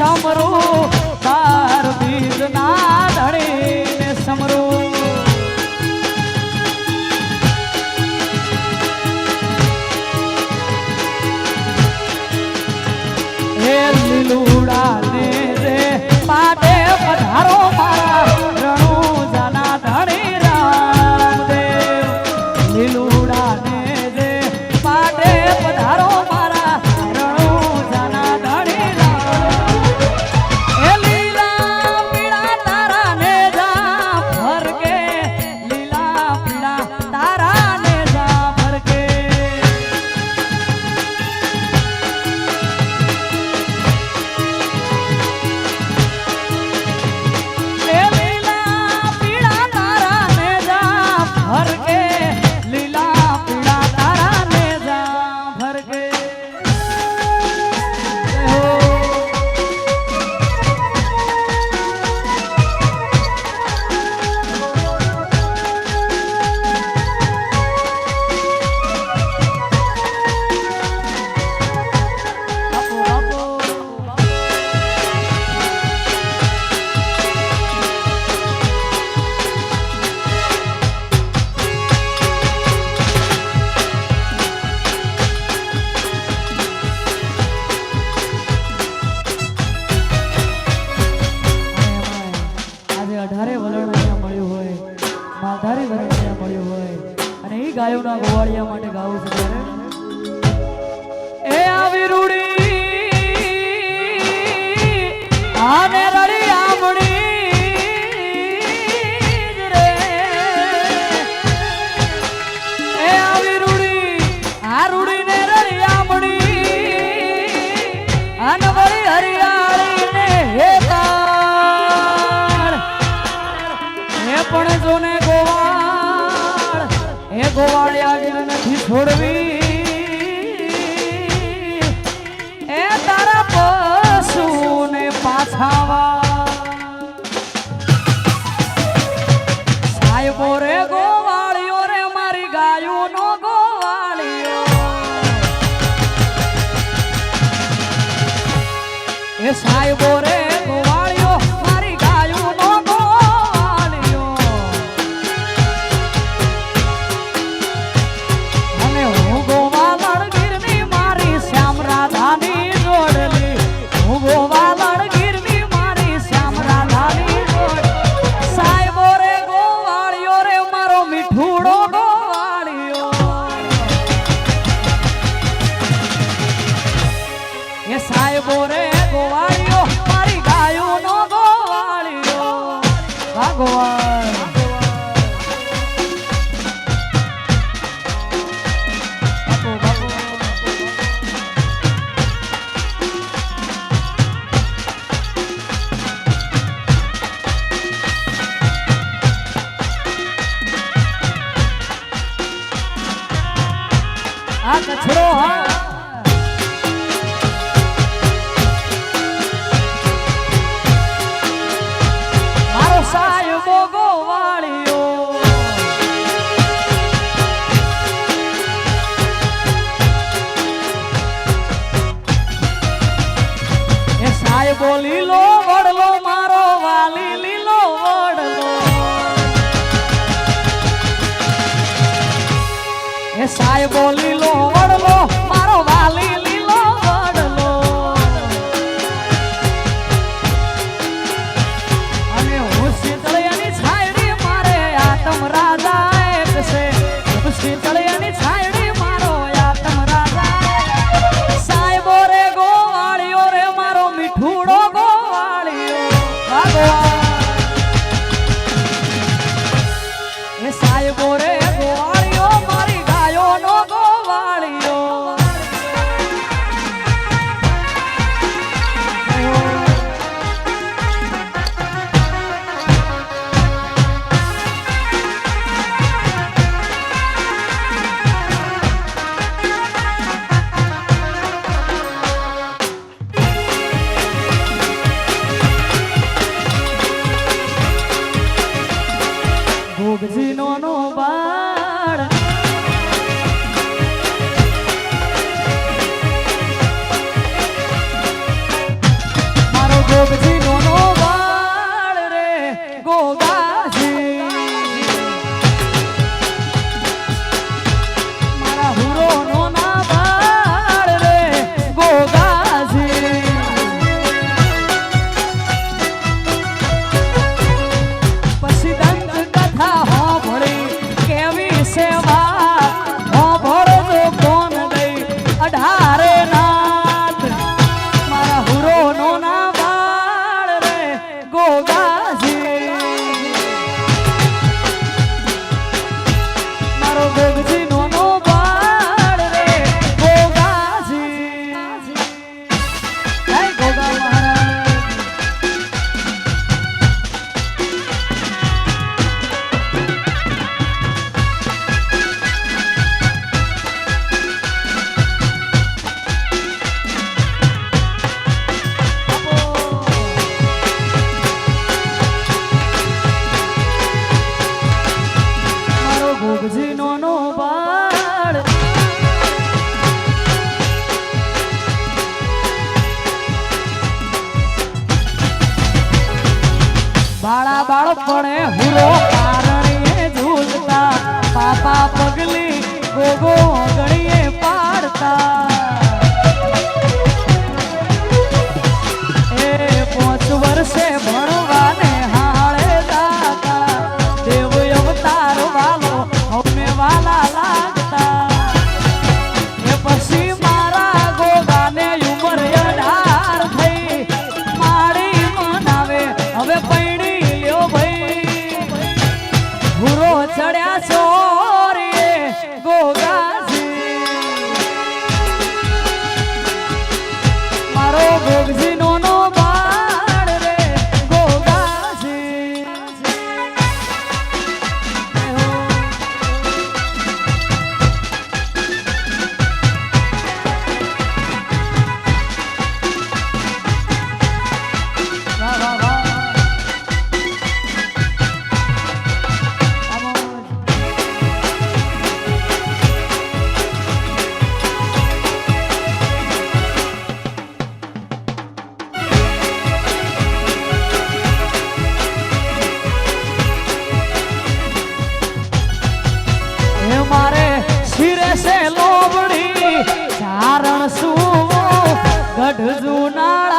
સમરું તાર બીજ ના ધણીને સમરું હે લીલુડા ને રે માટે પધારો મારા રણુજાના ધણી રામદેવ લીલુડા ને રે માટે પધારો મારા રણુજાના ધણી રામ એ લીલા પીળા તારા ને જા ફરકે લીલા પીળા તારા ને જા ફરકે ગાયોના ગોવાળિયા માટે ગાવું છે ત્યારે એ આવી રૂડી આને રડી આમણી રે એ આવી રૂડી આ રૂડી ને રડી આમણી આને વળી હરિયાળી ને હે તાર હે પણ જોને એ ગોવાળિયા ગીર નથી છોડવી એ તારા પશુને પાછાવા સાહેબો રે ગોવાળિયો રે મારી ગાયોનો ગોવાળિયો એ સાહેબો રે ગોવાળિયો મારી ગાયોનો સાહેબો રે ગોવાળિયો મારી ગાયોનો ગોવાળિયો ભગવાન આ કચરો હા સાહેબો ગોવાળિયો એ સાહેબો લીલો વડલો મારો વાલી લીલો વડલો એ સાહેબો લીલો વડલો મારો વાલી લીલો વડલો શીતળિયાની છાયડી મારો આતમ રાજા સાહેબો રે ગોવાળિયો રે મારો મીઠુડો ગોવાળિયો ભગવાન એ સાહેબો રે ગોવાળિયો મારી ગાયોનો ગોવાળિયો ગોગજી નો વાળ રે ગોગાજી મારા હુરો નો ના વાળ રે ગોગાજી પછી દંત કથા હોભળી કેવી સેવા હોભળો કોણ ગઈ 18 નાથ મારા હુરો નો ના વાળ રે ગોગાજી મારો ગોગજી નો વાળ રે ગોગાજી જય ગોગા મહારાજ ગોગજી નો બાળ બાળા બાળપણે હુરો કારણીએ ઝૂલતા પાપા પગલી ગોગો ગણીએ પાડતા એ 5 વર્ષે ભણવાને હાળે જાતા દેવ અવતાર વાલો હમને વાલા લાગતા એ પછી મારા ગોગાને ઉંમર 18 થઈ માડી મનાવે હવે પૈણી લ્યો ભાઈ ભૂરો ચડ્યા ચોરીએ ગોગાજી મારો ગોગજી નો બાળ રે ગોગાજી વાહ વાહ વાહ મારે શિરે સે લોબડી ચારણ સુવો ગઢ જુનાળ